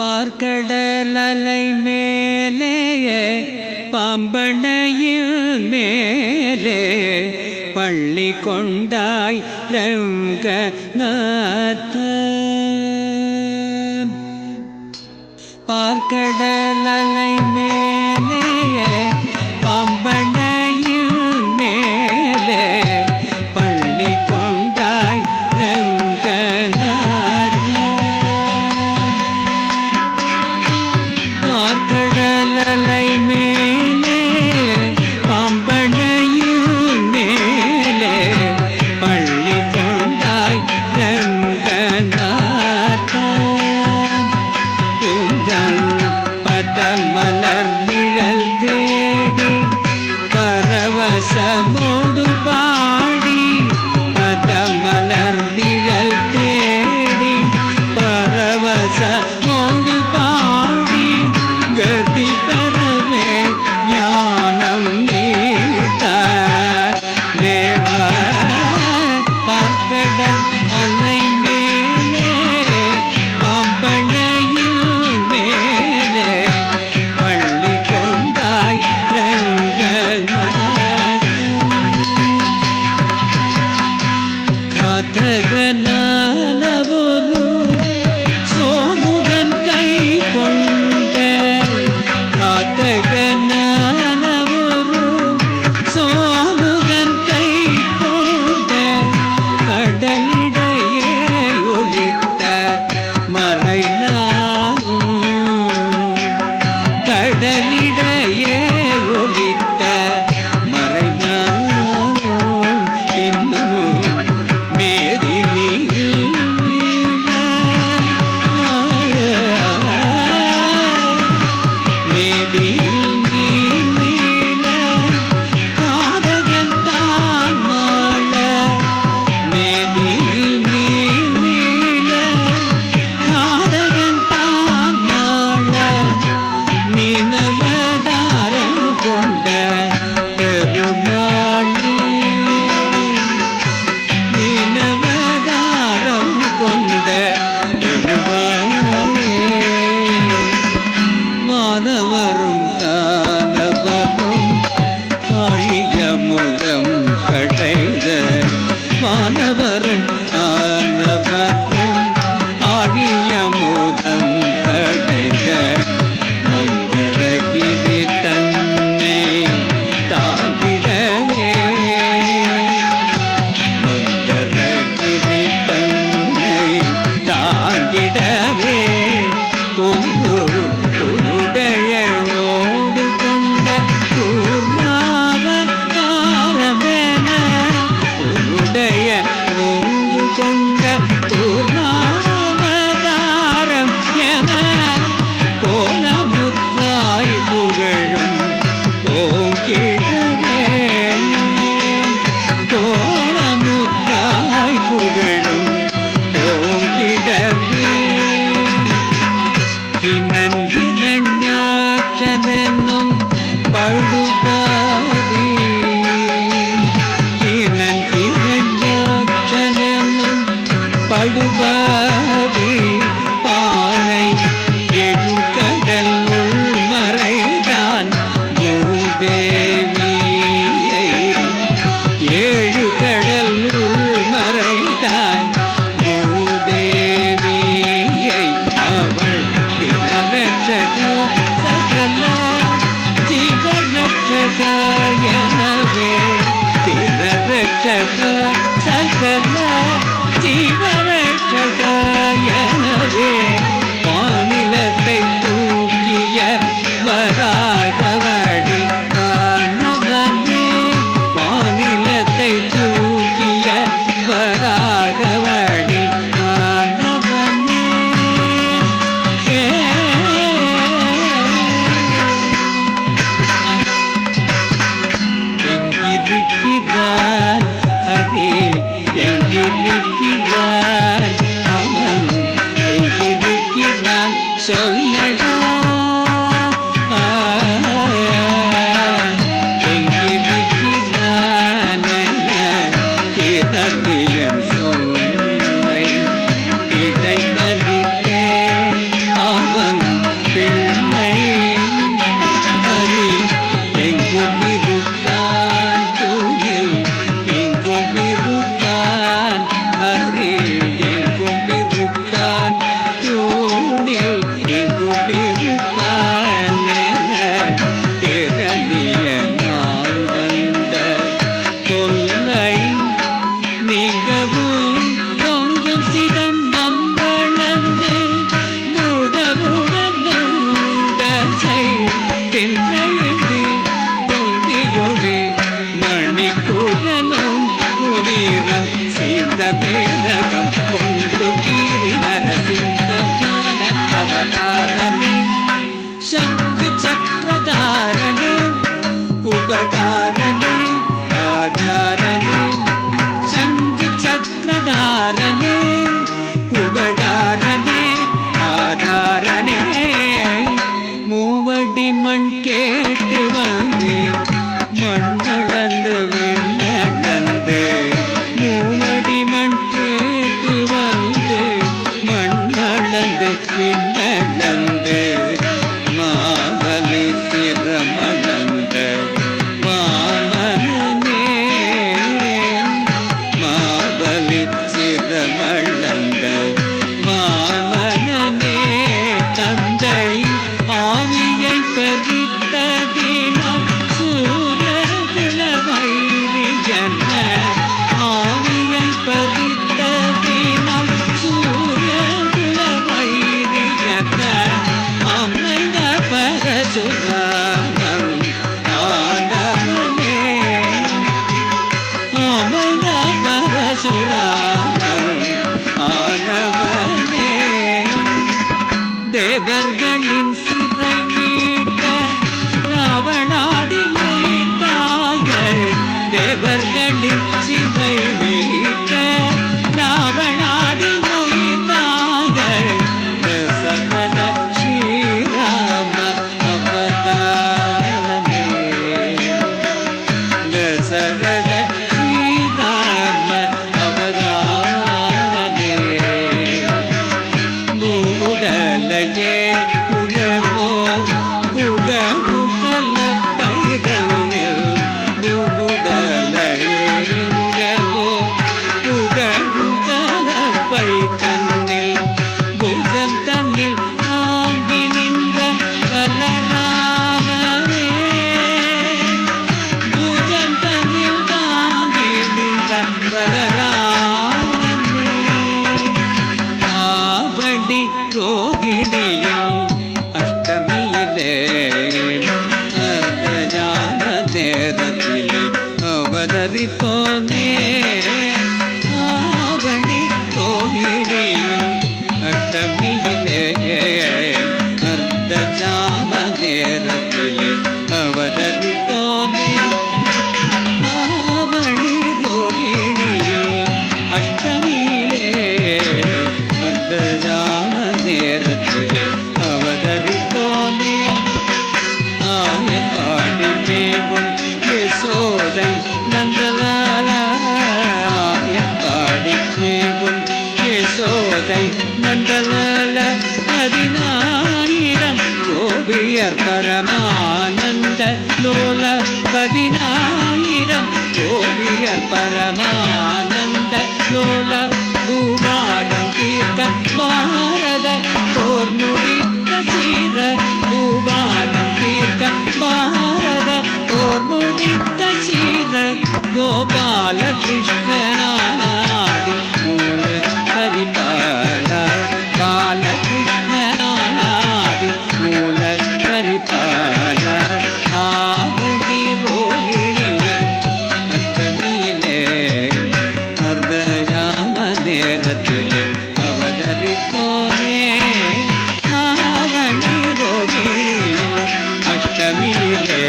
பார்க்கடல் அலை மேலே பாம்பனையில் மேலே பள்ளி கொண்டாய் ரங்கநாத. பார்க்கடல் அலை மேலே பாம்பனையில் மேலே பள்ளி கொண்டாய் ரங்கநாத. பார்க்கடல் அலை மேலே பாம்பனையில் மேலே பள்ளி கொண்டாய் ரங்கநாத. பதமலர் நிழல் தேடி பரவசமோடு பாடி, பதமலர் நிழல் தேடி பரவசமோடு பாடி, கதி பெறவே ஞானம் நீத்தார் தேவா. பார்க்கடல் அலை மேலே பாம்பனையில் மேலே பள்ளி கொண்டாய் ரங்கநாத. காத்தகனாலவொரு சோமுகன் கை கொண்ட, காத்தகனாலவொரு சோமுகன் கை கொண்ட, கடலிடையே ஒளித்த மறைநாளும், கடலிடையே ஒளித்த மறைநாளும் இன்னும் மேரி மேரி காதகன் தான் மாள, மேரி காதகன் தான் மாள, நினவதாரம் கொண்ட பெருமாளே, நினவதாரம் கொண்ட பெருமாளே. வானவரும் தானவரும் ஆழியமுதம் கடைந்த, வானவரும் தானவரும் ஆழியமுதம் கடைந்த, மந்திரகிரி தன்னை தாங்கிடவே, மந்திரகிரி தன்னை தாங்கிடவே, குருடையோடு கொண்ட கூர்மாவதாரமென, குருடைய ஓடு கொண்ட கூர்மாவதாரம் என, கோலமுத்தாய் புகழும் ஓங்கிடவே, கோலமுத்தாய் புகழும் ஓங்கிடவே. இனஞ்சினஞாற்றதென்னும் பழுபாதி, இனஞ்சினஞாற்றதென்னும் பழுபாதி, பானை எழுகடல் உள்மறைதான் மூதேவியை, ஏழு கடல் உள்மறைதான் மூதேவியை, அவள் சகல ஜீவரட்சகனவே, திரரட்சக சகல ஜீவரட்சகனவே, மாநிலத்தை தூக்கிய வராகவடி காணவனே, மாநிலத்தை தூக்கிய வராகவடி காணவனே. எங்கிருக்கிறான் ஹரே, எங்கிருக்கிறான் அவன், எங்கிருக்கிறான் சொல்லடா, எங்கிருக்கிறான் திறத்தியம் சொல்லை, இதை கருத்தே அவன் மேலகம் கொண்டு கீரி நரசிங்க அவதாரமே சங்கு சக்கரதாரனே உபகாரனே ஆதாரனே சங்கு சக்கரதாரனே உபகாரனே ஆதாரனே மூவடி மண் கேட்டு வந்து மண்ணளந்து விண்ணளந்து மூவடி மண் கேட்டு வந்து மண்ணளந்து விண்ணளந்து மாவலி சிரமணந்த வாமனே மாவலி சிரமணந்த வாமனே தந்தை ஆவியை பறித்ததினால் சூரவிளவைரி ஜன்ம ஆவியை பறித்ததினால் சூரவிளவைரி ஜன்ம அமைந்த பரசுராமம் ஆண்டவனே அமைந்த பரசுராமம் ஆண்டவனே தேவர்களின் சிறை மீட்ட ராவணாடி மொழித்தார்கள் தேவர்களின் சிறை மீட்ட ராவணாடி மொழித்தார்கள் தசரத ஸ்ரீராம அவதாரமே தசரத ஸ்ரீராம அவதாரமே மூடலையே உழவோ உகமுகல பைதனில் மூடலையே உழவோ உகமுகல பைதனில் புஜம் தன்னில் ஆங்கி நின்ற பலராமனே புஜம் தன்னில் ஆங்கி நின்ற பலராமனே ஆவடி ரோகிணியும் அஷ்டமியிலே ஞான நேரத்திலே அவதரிப்போனே ஆவடி ரோகிணியும் அஷ்டமியிலே அர்த்த ஞான நேரத்திலே அவதரிப்போனே ஆவடி ரோகிணியும் அஷ்டமியிலே ஞான நேரத்திலே அவதரிப்போனே ஆயப்பாடி மேவும் யசோதை நந்தலாலா ஆயப்பாடி மேவும் யசோதை நந்தலால 16,000 கோபியர் பரமானந்த லோல 16,000 கோபியர் பரமானந்த லோல பூபாலம் தீர்க்க பாரத போர் முடித்த சீர பூபாலம் தீர்க்க பாரத போர் முடித்த சீர கோபால கிருஷ்ணனாதி மூல பரிபால பால கிருஷ்ணனாதி மூல பரிபால ஆவுடி ரோகிணியே அஷ்டமியிலே அர்த்தஜாம நேரத்திலே அவதரிப்போனே ஆவணி ரோகிணியே அஷ்டமியிலே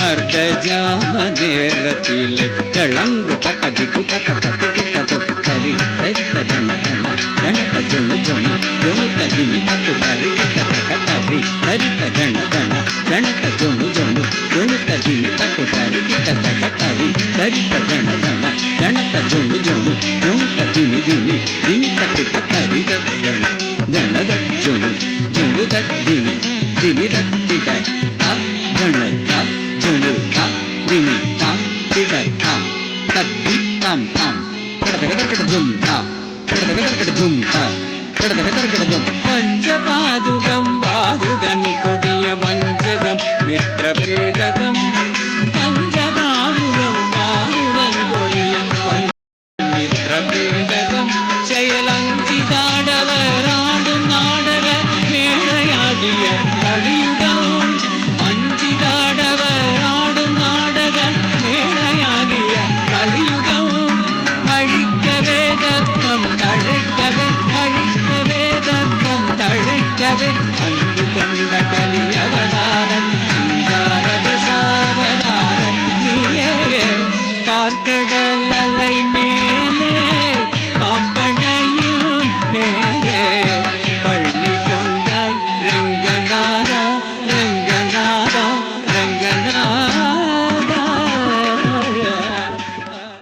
அர்த்தஜாம நேரத்திலே தளங்கு தக்கதிக்கு தக்கரி தரித்தன தனக ஜொன்னு ஜொன்னு ஜொன்னு ததினி தக்கு தரி தக்கரி தரித்தன தனக ஜொன்னு ஜொன்னு ஜொன்னு ததினி தக்கு தரி தக்கரி தரித்தன தனக ஜொன்னு ஜொன்னு ஜொன்னு ததினி தினி தினி தக்கு தக்கரி தன தனக ஜொன்னு ஜொன்னு ததினி தினி தத்தி தா ஜொன்னு தா ஜொன்னு தா தினி தா தித தா தத்தி தாம் தாம் பஞ்சபாதுகம் பாதுகன் கொடிய வஞ்சகம் மித்திரபேதகம் பஞ்சபாதுகம் பாதுகன் கொடிய மித்திரபேதகம் செயலஞ்சிதாடவராடும் நாடக மேடையாடிய கலியுகம் அஞ்சிதாடவராடும் நாடக பார்க்கடா